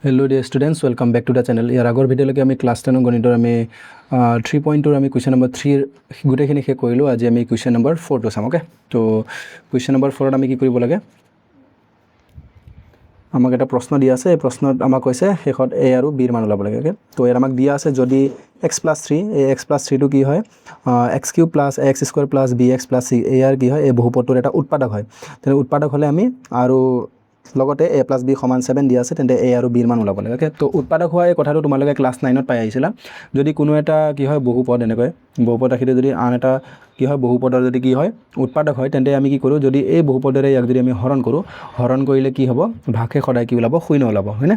Hello dear students, welcome back to the channel. ইয়াৰ আগৰ ভিডিঅ'লৈকে আমি class 10 গণিতৰ আমি 3.2 আমি কোৱেশ্চন নম্বৰ 3 গুটেখিনি শেষ কৰিলো। আজি আমি কোৱেশ্চন নম্বৰ 4 টো চাম। ওকে, তো কোৱেশ্চন নম্বৰ 4 ত আমি কি কৰিব লাগে, আমাক এটা প্ৰশ্ন দিয়া আছে। এই প্ৰশ্নত আমাক কৈছে শেষত a আৰু b ৰ মান ওলাব লাগে। ওকে, তো ইয়াৰ আমাক দিয়া আছে যদি x + 3 এই x + 3 টো কি হয় x³ + ax² + bx + c ইয়াৰ কি হয় এই বহুপদটোৰ এটা উৎপাদক হয়। তেনে উৎপাদক হ'লে আমি আৰু লগতে a + b = 7 দিয়া আছে, তেন্তে a আৰু b ৰ মান ওলাব লাগে। ওকে, তো উৎপাদক হোৱা এই কথাটো তোমালোকে ক্লাছ 9 ত পাই আহিছিলা। যদি কোনো এটা কি হয় বহুপদ এনেকৈ বহুপদ ৰাখিলে যদি আন এটা কি হয় বহুপদৰ যদি কি হয় উৎপাদক হয়, তেন্তে আমি কি কৰোঁ, যদি এই বহুপদৰে ইয়াক যদি আমি হৰণ কৰোঁ, হৰণ কৰিলে কি হ'ব, ভাগে সদায় কি ওলাব, শূন্য ওলাব, হয়নে?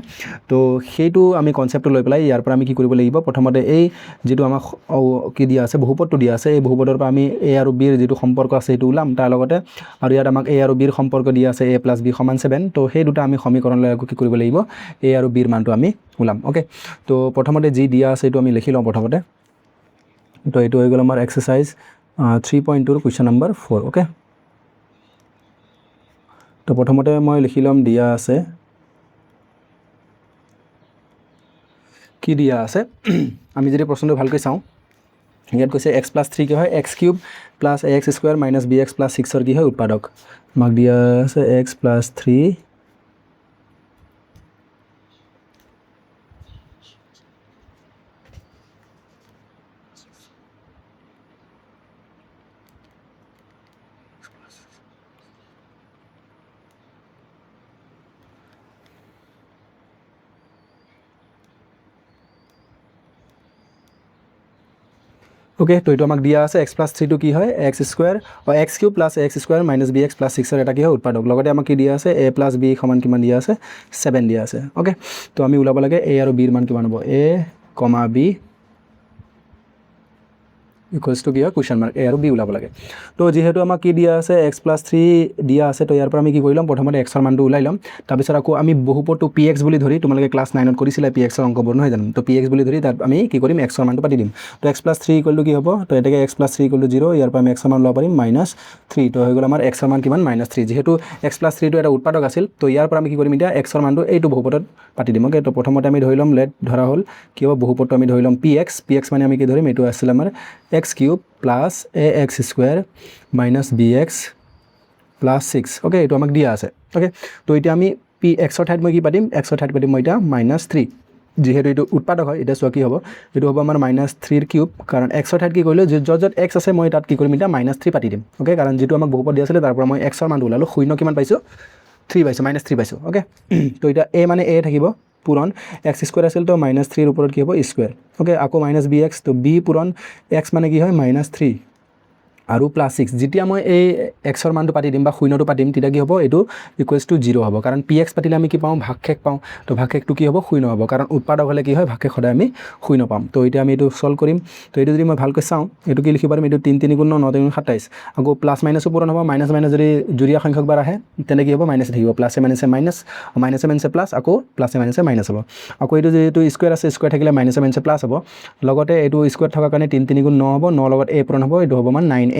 তো সেইটো আমি কনচেপ্টটো লৈ পেলাই ইয়াৰ পৰা আমি কি কৰিব লাগিব, প্ৰথমতে এই যিটো আমাক কি দিয়া আছে বহুপদটো দিয়া আছে, এই বহুপদৰ পৰা আমি a আৰু b ৰ যিটো সম্পৰ্ক আছে সেইটো ওলাম। তাৰ লগতে আৰু ইয়াত আমাক a আৰু b ৰ সম্পৰ্ক দিয়া আছে a + b = 7, তো সেই দুটা আমি সমীকৰণ লৈ কি কৰিব লাগিব, a আৰু b ৰ মানটো আমি ওলাম। ওকে, তো প্ৰথমতে যি দিয়া আছে এইটো আমি লিখি লওঁ প্ৰথমতে। তো এইটো হৈ গ'ল আমাৰ এক্সাৰচাইজ 3.2 কুৱেশ্যন নম্বৰ 4। ওকে, তো প্ৰথমতে মই লিখি ল'ম দিয়া আছে, কি দিয়া আছে আমি যদি প্ৰশ্নটো ভালকৈ চাওঁ, ইয়াত কৈছে x + 3 কি হয় x³ + ax² - bx + 6 কি হয় উৎপাদক। আমাক দিয়া আছে x + 3 ওকে, তো এইটো আমাক দিয়া আছে x + 3 টো কি হয় x² x³ + ax² - bx + 6 এটা কি হয় উৎপাদক। লগতে আমাক কি দিয়া আছে a + b = কিমান দিয়া আছে 7 দিয়া আছে। ওকে, তো আমি ওলাব লাগে a আৰু b ৰ মান কিমান হ'ব, a, b = কি হয় কুৱেশ্যন মাৰ্ক, a আৰু b ওলাব লাগে। তো যিহেতু আমাক কি দিয়া আছে x + 3 দিয়া আছে, তো ইয়াৰ পৰা আমি কি কৰি ল'ম, প্ৰথমতে x ৰ মানটো ওলাই ল'ম। তাৰপিছত আকৌ আমি বহুপদটো px বুলি ধৰি, তোমালোকে ক্লাছ 9 ত কৰিছিলা px ৰ অংকবোৰ নহয় জানো, তো px বুলি ধৰি তাত আমি কি কৰিম x ৰ মানটো পাতি দিম। তো x + 3 = কি হ'ব, তো এটাকে x + 3 = 0, ইয়াৰ পৰা আমি x ৰ মান ল'ব পাৰিম -3। তো হৈ গ'ল আমাৰ x ৰ মান কিমান -3। যিহেতু x + 3 টো এটা উৎপাদক আছিল, তো ইয়াৰ পৰা আমি কি কৰিম এতিয়া x ৰ মানটো এইটো বহুপদত পাতি দিম। ওকে, তো প্ৰথমতে আমি ধৰি ল'ম ধৰা হ'ল কি হ'ব বহুপদটো আমি ধৰি ল'ম px মানে আমি কি ধৰিম, এইটো আছিল আমাৰ x³ + ax² - bx + 6। ওকে, এইটো আমাক দিয়া আছে। ওকে, তো এতিয়া আমি x ৰ ঠাইত মই কি পাতিম, x ৰ ঠাইত পাতিম মই এতিয়া -3। যিহেতু এইটো উৎপাদক হয়, এতিয়া চোৱা কি হ'ব, এইটো হ'ব আমাৰ -3³ কাৰণ x ৰ ঠাইত কি কৰিলোঁ, য'ত x আছে মই তাত কি কৰিম এতিয়া -3 পাতি দিম। ওকে, কাৰণ যিটো আমাক বহুপদ দিয়া আছিলে তাৰ পৰা মই x ৰ মানটো ওলালোঁ, শূন্য কিমান পাইছোঁ 3 পাইছোঁ, -3 পাইছোঁ। ওকে, তো এতিয়া a মানে a থাকিব পূৰণ x² আছিল, তো -3 ৰ ওপৰত কি হ'ব স্কুৱেৰ। ওকে, আকৌ -bx, তো b পূৰণ x মানে কি হয় -3 আৰু +6। যেতিয়া মই এই x ৰ মানটো পাতি দিম বা শূন্যটো পাতিম, তেতিয়া কি হ'ব, এইটো = 0 হ'ব। কাৰণ px পাতিলে আমি কি পাওঁ, ভাগশেষ পাওঁ। তো ভাগশেষটো কি হ'ব, শূন্য হ'ব, কাৰণ উৎপাদক হ'লে কি হয় ভাগশেষ সদায় আমি শূন্য পাম। তো এতিয়া আমি এইটো সলভ কৰিম। তো এইটো যদি মই ভালকৈ চাওঁ, এইটো কি লিখিব পাৰিম, এইটো 3 × 3 = 9, 9 × 3 = 27। আকৌ প্লাছ মাইনাছো পূৰণ হ'ব, মাইনাছ মাইনাছ যদি জুৰীয়া সংখ্যকবাৰ আহে তেন্তে কি হ'ব, মাইনাছে থাকিব, প্লাছে মাইনাছে মাইনাছ, মাইনাছে মাইনাছে প্লাছ, আকৌ প্লাছে মাইনাছে মাইনাছ হ'ব। আকৌ এইটো যিহেতু স্কুৱেৰ আছে, স্কুৱেৰ থাকিলে মাইনাছে মাইনাছে প্লাছ হ'ব। লগতে এইটো স্কুৱেৰ থকাৰ কাৰণে 3 × 3 = 9 হ'ব, 9 লগত a পূৰণ হ'ব, এইটো হ'ব আমাৰ 9a।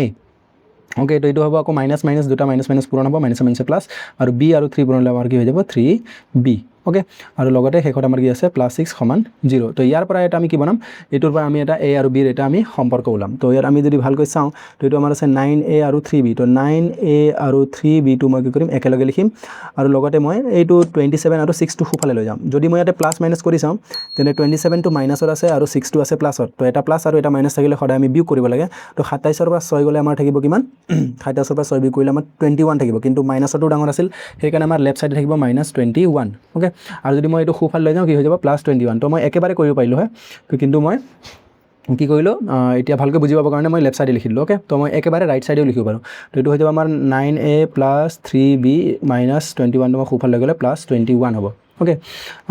ওকে, তো এইটো হ'ব আকৌ মাইনাছ মাইনাছ দুটা মাইনাছ মাইনাছ পূৰণ হ'ব, মাইনাছে মাইনাছে প্লাছ, আৰু b আৰু 3 পূৰণ হ'লে আমাৰ কি হৈ যাব 3b। ওকে, আৰু লগতে শেষত আমাৰ কি আছে +6 = 0। তো ইয়াৰ পৰা এটা আমি কি বনাম, এইটোৰ পৰা আমি এটা a আৰু b ৰ এটা আমি সম্পৰ্ক ওলাম। তো ইয়াত আমি যদি ভালকৈ চাওঁ, তো এইটো আমাৰ আছে 9a আৰু 3b। তো 9a আৰু 3b টো মই কি কৰিম, একেলগে লিখিম, আৰু লগতে মই এইটো 27 আৰু 6 টো সোঁফালে লৈ যাম। যদি মই ইয়াতে প্লাছ মাইনাছ কৰি চাওঁ, তেন্তে 27 টো মাইনাছত আছে আৰু 6 টো আছে প্লাছত। তো এটা প্লাছ আৰু এটা মাইনাছ থাকিলে সদায় আমি বিয়োগ কৰিব লাগে। তো 27 ৰ পৰা 6 গ'লে আমাৰ থাকিব কিমান, 27 ৰ পৰা 6 বিয়োগ কৰিলে আমাৰ 21 থাকিব, কিন্তু মাইনাছতো ডাঙৰ আছিল, সেইকাৰণে আমাৰ লেফ্ট ছাইডে থাকিব -21। ওকে, আৰু যদি মই এইটো সোঁফালে লৈ যাওঁ কি হৈ যাব +21। তো মই একেবাৰে কৰিব পাৰিলোঁ হয়, কিন্তু মই কি কৰিলোঁ, এতিয়া ভালকৈ বুজি পাবৰ কাৰণে মই লেফ্ট ছাইডে লিখি দিলোঁ। ওকে, তো মই একেবাৰে ৰাইট ছাইডেও লিখিব পাৰোঁ। তো এইটো হৈ যাব আমাৰ 9a + 3b - 21, মই সোঁফালে গ'লে +21 হ'ব। ওকে,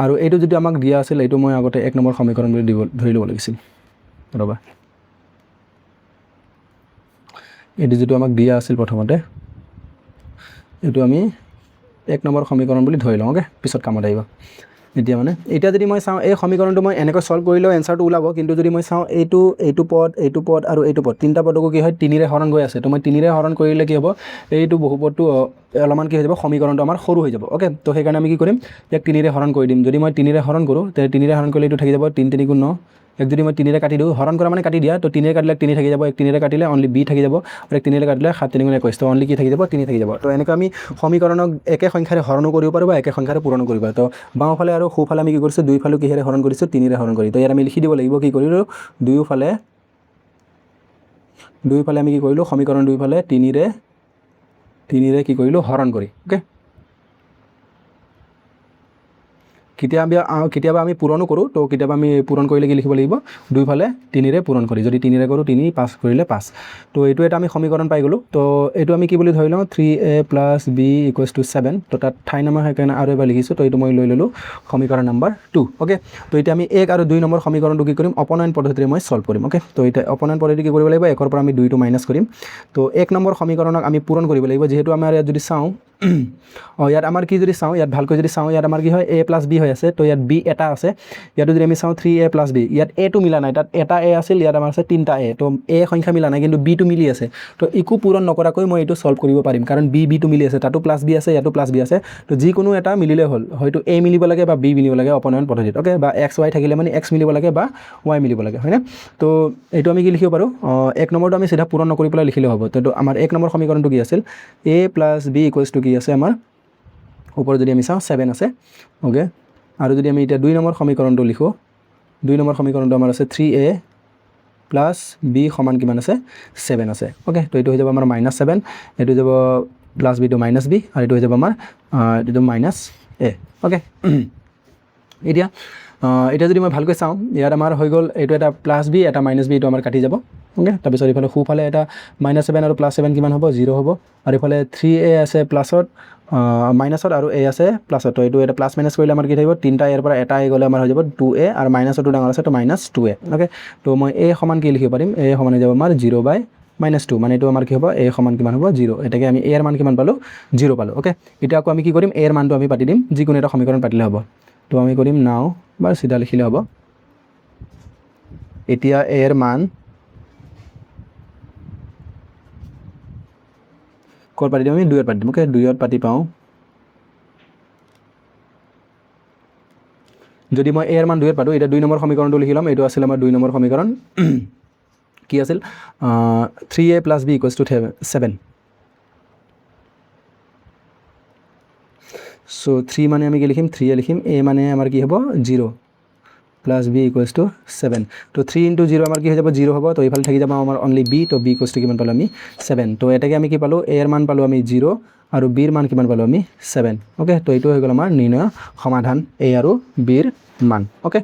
আৰু এইটো যদি আমাক দিয়া আছিল, এইটো মই আগতে 1 নম্বৰ সমীকৰণ বুলি ধৰি ল'ব লাগিছিল। ৰ'বা, এইটো যিটো আমাক দিয়া আছিল প্ৰথমতে, এইটো আমি 1 নম্বৰ সমীকৰণ বুলি ধৰি লওঁ। ওকে, পিছত কামত আহিব। এতিয়া মানে এতিয়া যদি মই চাওঁ এই সমীকৰণটো মই এনেকৈ সলভ কৰিলেও এনসাৰটো ওলাব কিন্তু যদি মই চাওঁ এইটো পদ আৰু এইটো পদ তিনিটা পদকো কি হয় 3ৰে হৰণ গৈ আছে তো মই 3ৰে হৰণ কৰিলে কি হ'ব এইটো বহুপদটো অলপমান কি হৈ যাব সমীকৰণটো আমাৰ সৰু হৈ যাব ওকে তো সেইকাৰণে আমি কি কৰিম ইয়াক 3ৰে হৰণ কৰি দিম যদি মই 3ৰে হৰণ কৰোঁ তে 3ৰে হৰণ কৰিলে এইটো থাকি যাব 3 3 গুণ 9 এক যদি মই 3ৰে কাটি দিওঁ হৰণ কৰা মানে কাটি দিয়া তো 3ৰে কাটিলে 3 থাকি যাব এক 3ৰে কাটিলে অনলি b থাকি যাব আৰু এক 3ৰে কাটিলে 7 3 গুণ 21 তো অনলি কি থাকি যাব 3 থাকি যাব তো এনেকৈ আমি সমীকৰণক একে সংখ্যাৰে হৰণো কৰিব পাৰোঁ বা একে সংখ্যাৰে পূৰণো কৰিব পাৰোঁ তো বাওঁফালে আৰু সোঁফালে আমি কি কৰিছোঁ দুইফালে কিহেৰে হৰণ কৰিছোঁ 3ৰে হৰণ কৰি তো ইয়াত আমি লিখি দিব লাগিব কি কৰিলোঁ দুয়োফালে আমি কি কৰিলোঁ সমীকৰণ দুইফালে 3ৰে কি কৰিলোঁ হৰণ কৰি ওকে কেতিয়াবা আমি পূৰণো কৰোঁ তো কেতিয়াবা আমি পূৰণ কৰিলে কি লিখিব লাগিব দুইফালে 3ৰে পূৰণ কৰি যদি 3ৰে কৰোঁ 3 5 কৰিলে 5 তো এইটো এটা আমি সমীকৰণ পাই গ'লোঁ তো এইটো আমি কি বুলি ধৰি লওঁ 3a + b = 7 তো তাত ঠাই নামৰ সেইকাৰণে আৰু এবাৰ লিখিছোঁ তো এইটো মই লৈ ল'লোঁ সমীকৰণ নম্বৰ 2 ওকে তো এতিয়া আমি 1 আৰু 2 নম্বৰ সমীকৰণটো কি কৰিম অপনয়ন পদ্ধতিৰে মই সলভ কৰিম ওকে তো এতিয়া অপনয়ন পদ্ধতি কি কৰিব লাগিব 1ৰ পৰা আমি 2টো মাইনাছ কৰিম তো 1 নম্বৰ সমীকৰণক আমি পূৰণ কৰিব লাগিব যিহেতু আমাৰ ইয়াত যদি চাওঁ ইয়াত আমাৰ কি যদি চাওঁ ইয়াত ভালকৈ যদি চাওঁ ইয়াত আমাৰ কি হয় a + b হৈ আছে তো ইয়াত b এটা আছে ইয়াতো যদি আমি চাওঁ 3a + b ইয়াত a টো মিলা নাই তাত এটা a আছিল ইয়াত আমাৰ আছে 3টা a তো a সংখ্যা মিলা নাই কিন্তু b টো মিলি আছে তো ইকো পূৰণ নকৰাকৈ মই এইটো সলভ কৰিব পাৰিম কাৰণ b টো মিলি আছে তাতো +b আছে ইয়াতো +b আছে তো যিকোনো এটা মিলিলে হ'ল হয়তো a মিলিব লাগে বা b মিলিব লাগে অপনয়ন পদ্ধতিত ওকে বা x y থাকিলে মানে x মিলিব লাগে বা y মিলিব লাগে হয়নে তো এইটো আমি কি লিখিব পাৰোঁ 1 নম্বৰটো আমি সিধা পূৰণ নকৰি পেলাই লিখিলে হ'ব তো আমাৰ 1 নম্বৰ সমীকৰণটো কি আছিল a + b = কি আছে আমাৰ ওপৰত যদি আমি চাওঁ 7 আছে ওকে আৰু যদি আমি এতিয়া 2 নম্বৰ সমীকৰণটো লিখোঁ 2 নম্বৰ সমীকৰণটো আমাৰ আছে 3a + b সমান কিমান আছে 7 আছে ওকে তো এইটো হৈ যাব আমাৰ -7 এইটো যাব +b টো -b আৰু এইটো হৈ যাব আমাৰ এইটো -a ওকে এতিয়া যদি মই ভালকৈ চাওঁ ইয়াত আমাৰ হৈ গ'ল এইটো এটা +b এটা -b এইটো আমাৰ কাটি যাব ওকে তাৰপিছত এইফালে সোঁফালে এটা -7 আৰু +7 কিমান হ'ব 0 হ'ব আৰু এইফালে 3a আছে প্লাছত মাইনাছত আৰু a আছে প্লাছত তো এইটো এটা প্লাছ মাইনাছ কৰিলে আমাৰ কি থাকিব 3টা এৰ পৰা এটা আহি গ'লে আমাৰ হৈ যাব 2a আৰু মাইনাছটো ডাঙৰ আছে তো -2a ওকে তো মই a সমান কি লিখিব পাৰিম a সমান হৈ যাব আমাৰ 0/-2 মানে এইটো আমাৰ কি হ'ব a সমান কিমান হ'ব 0 এটাকে আমি a এৰ মান কিমান পালোঁ 0 পালোঁ ওকে এতিয়া আকৌ আমি কি কৰিম a এৰ মানটো আমি পাতি দিম যিকোনো এটা সমীকৰণ পাতিলে হ'ব তো আমি কৰিম নাও বা চিধা লিখিলে হ'ব এতিয়া a এৰ মান ক'ত পাতি দিম আমি 2ত পাতি দিম ওকে 2ত পাতি পাওঁ যদি মই a এৰ মান 2ত পাতোঁ এতিয়া 2 নম্বৰ সমীকৰণটো লিখি ল'ম এইটো আছিল আমাৰ 2 নম্বৰ সমীকৰণ কি আছিল 3a + b = 7 সো 3 মানে আমি কি লিখিম 3a লিখিম a মানে আমাৰ কি হ'ব 0 + b = 7 তো 3 × 0 আমাৰ কি হৈ যাব 0 হ'ব তো এইফালে থাকি যাব আমাৰ অনলি b তো b = কিমান পালোঁ আমি 7 তো এটাকে আমি কি পালোঁ a এৰ মান পালোঁ আমি 0 আৰু b এৰ মান কিমান পালোঁ আমি 7 ওকে তো এইটো হৈ গ'ল আমাৰ নিৰ্ণয় সমাধান a আৰু b এৰ মান ওকে